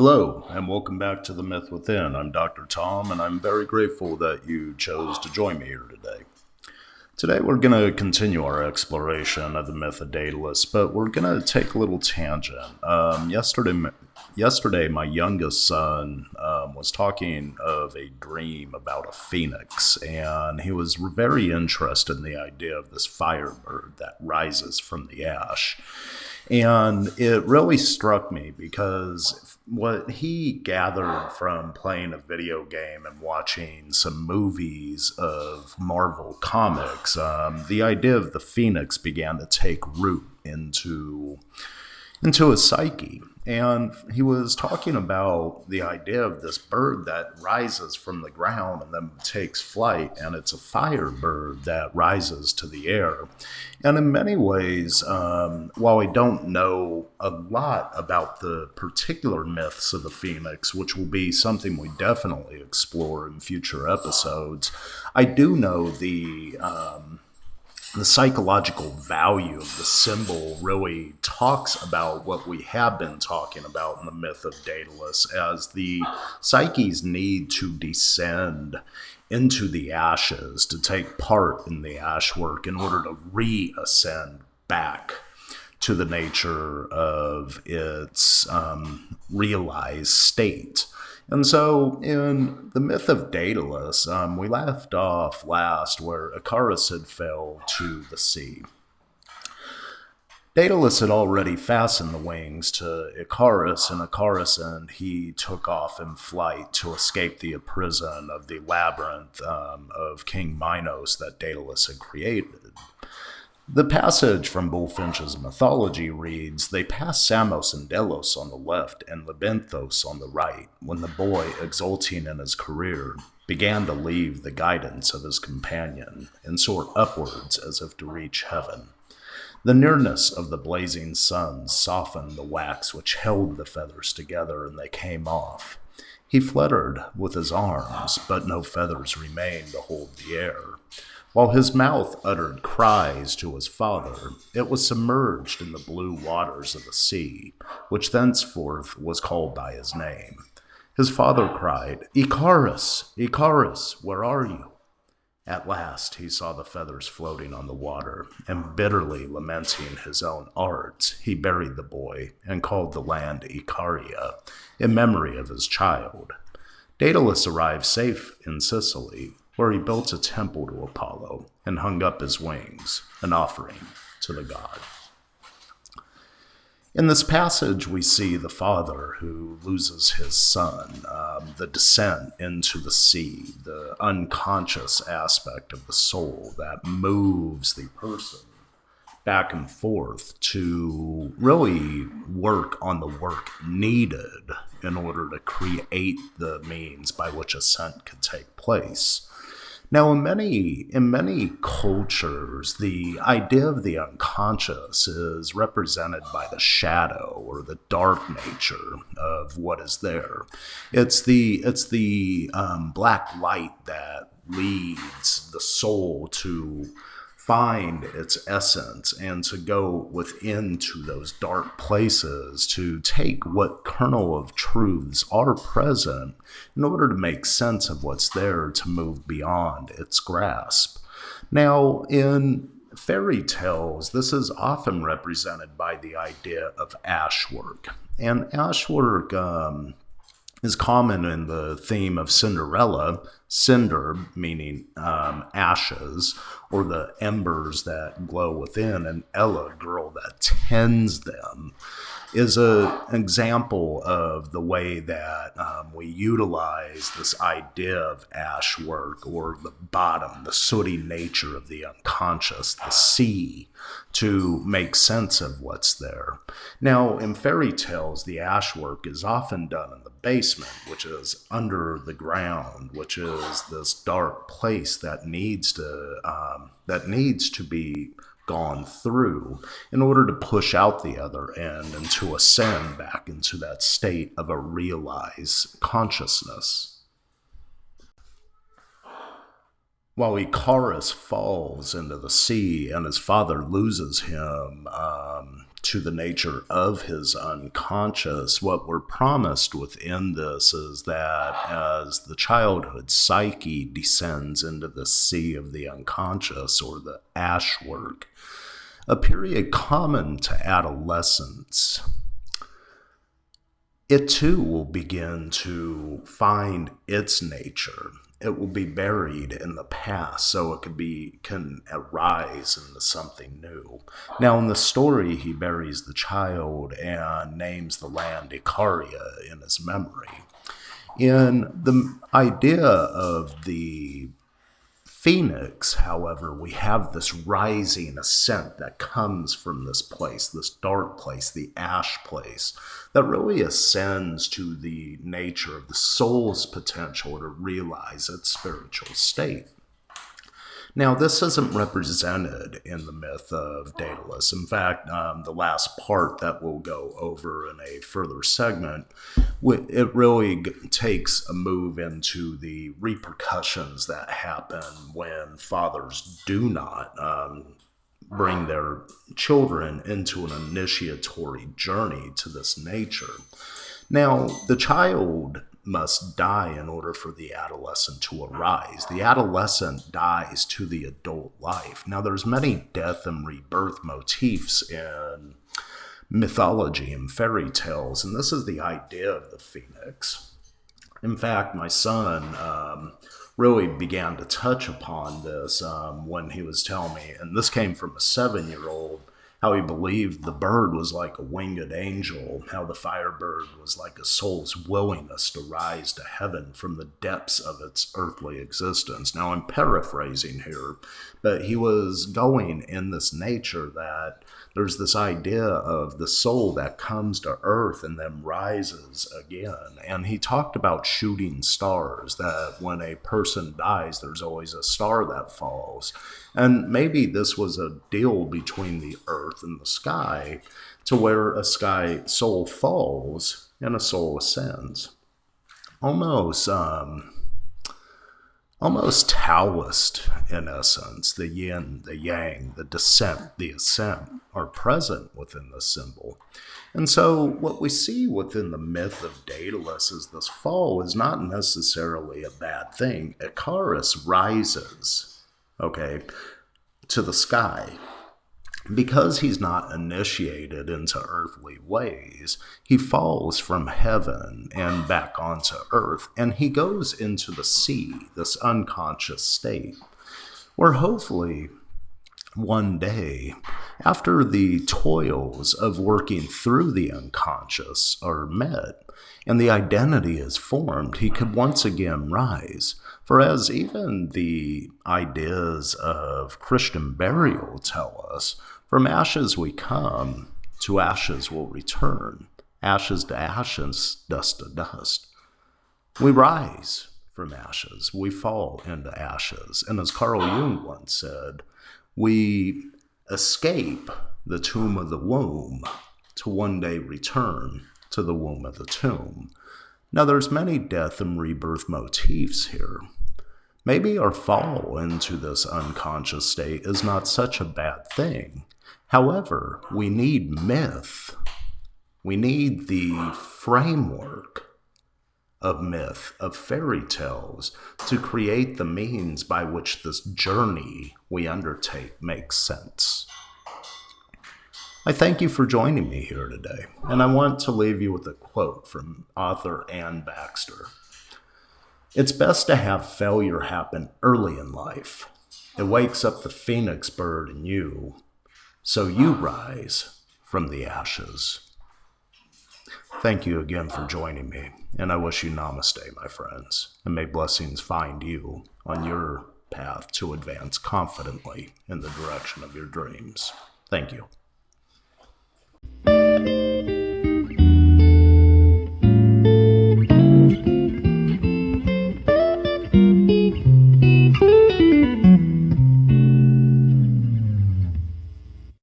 Hello, and welcome back to the Myth Within. I'm Dr. Tom, and I'm very grateful that you chose to join me here today. Today, we're going to continue our exploration of the Myth of Daedalus, but we're going to take a little tangent. Yesterday, my youngest son was talking of a dream about a phoenix, and he was very interested in the idea of this firebird that rises from the ash. And it really struck me because what he gathered from playing a video game and watching some movies of Marvel comics, the idea of the Phoenix began to take root into his psyche. And he was talking about the idea of this bird that rises from the ground and then takes flight, and it's a firebird that rises to the air. And in many ways, while I don't know a lot about the particular myths of the phoenix, which will be something we definitely explore in future episodes, I do know the psychological value of the symbol really talks about what we have been talking about in the Myth of Daedalus as the psyche's need to descend into the ashes, to take part in the ash work in order to reascend back to the nature of its realized state. And so in the Myth of Daedalus, we left off last where Icarus had fell to the sea. Daedalus had already fastened the wings to Icarus, and he took off in flight to escape the prison of the labyrinth of King Minos that Daedalus had created. The passage from Bullfinch's mythology reads, "They passed Samos and Delos on the left and Lebynthos on the right, when the boy, exulting in his career, began to leave the guidance of his companion and soar upwards as if to reach heaven. The nearness of the blazing sun softened the wax which held the feathers together, and they came off. He fluttered with his arms, but no feathers remained to hold the air. While his mouth uttered cries to his father, it was submerged in the blue waters of the sea, which thenceforth was called by his name. His father cried, 'Icarus, Icarus, where are you?' At last he saw the feathers floating on the water, and bitterly lamenting his own arts, he buried the boy and called the land Icaria, in memory of his child. Daedalus arrived safe in Sicily, where he built a temple to Apollo and hung up his wings, an offering to the god." In this passage, we see the father who loses his son, the descent into the sea, the unconscious aspect of the soul that moves the person back and forth to really work on the work needed in order to create the means by which ascent could take place. Now, in many cultures, the idea of the unconscious is represented by the shadow or the dark nature of what is there. It's the black light that leads the soul to find its essence and to go within to those dark places to take what kernel of truths are present in order to make sense of what's there to move beyond its grasp. Now, in fairy tales, this is often represented by the idea of ash work. And ash work is common in the theme of Cinderella. Cinder meaning ashes, or the embers that glow within, and Ella, girl that tends them, is an example of the way that we utilize this idea of ash work, or the bottom, the sooty nature of the unconscious, the sea, to make sense of what's there. Now, in fairy tales, the ash work is often done in the basement, which is under the ground, which is this dark place that needs to be gone through in order to push out the other end and to ascend back into that state of a realized consciousness. While Icarus falls into the sea and his father loses him to the nature of his unconscious, what we're promised within this is that as the childhood psyche descends into the sea of the unconscious, or the ash work, a period common to adolescence, it too will begin to find its nature. It will be buried in the past, so it can arise into something new. Now, in the story, he buries the child and names the land Icarus in his memory. In the idea of the Phoenix, however, we have this rising ascent that comes from this place, this dark place, the ash place, that really ascends to the nature of the soul's potential to realize its spiritual state. Now, this isn't represented in the myth of Daedalus. In fact, the last part that we'll go over in a further segment, it really takes a move into the repercussions that happen when fathers do not bring their children into an initiatory journey to this nature. Now, the child must die in order for the adolescent to arise. The adolescent dies to the adult life. Now, there's many death and rebirth motifs in mythology and fairy tales, and this is the idea of the phoenix. In fact, my son really began to touch upon this when he was telling me, and this came from a 7-year-old, how he believed the bird was like a winged angel, how the firebird was like a soul's willingness to rise to heaven from the depths of its earthly existence. Now, I'm paraphrasing here, but he was going in this nature that there's this idea of the soul that comes to earth and then rises again. And he talked about shooting stars, that when a person dies, there's always a star that falls. And maybe this was a deal between the earth and the sky, to where a sky soul falls and a soul ascends. Almost Taoist in essence. The yin, the yang, the descent, the ascent are present within the symbol. And so what we see within the myth of Daedalus is this fall is not necessarily a bad thing. Icarus rises, to the sky. Because he's not initiated into earthly ways, he falls from heaven and back onto earth, and he goes into the sea, this unconscious state, where hopefully one day, after the toils of working through the unconscious are met, and the identity is formed, he could once again rise. For as even the ideas of Christian burial tell us, from ashes we come, to ashes will return. Ashes to ashes, dust to dust. We rise from ashes. We fall into ashes. And as Carl Jung once said, we escape the tomb of the womb to one day return to the womb of the tomb. Now, there's many death and rebirth motifs here. Maybe our fall into this unconscious state is not such a bad thing. However, we need myth. We need the framework of myth, of fairy tales, to create the means by which this journey we undertake makes sense. I thank you for joining me here today, and I want to leave you with a quote from author Anne Baxter. It's best to have failure happen early in life. It wakes up the phoenix bird in you, so you rise from the ashes. Thank you again for joining me, and I wish you namaste, my friends, and may blessings find you on your path to advance confidently in the direction of your dreams. Thank you.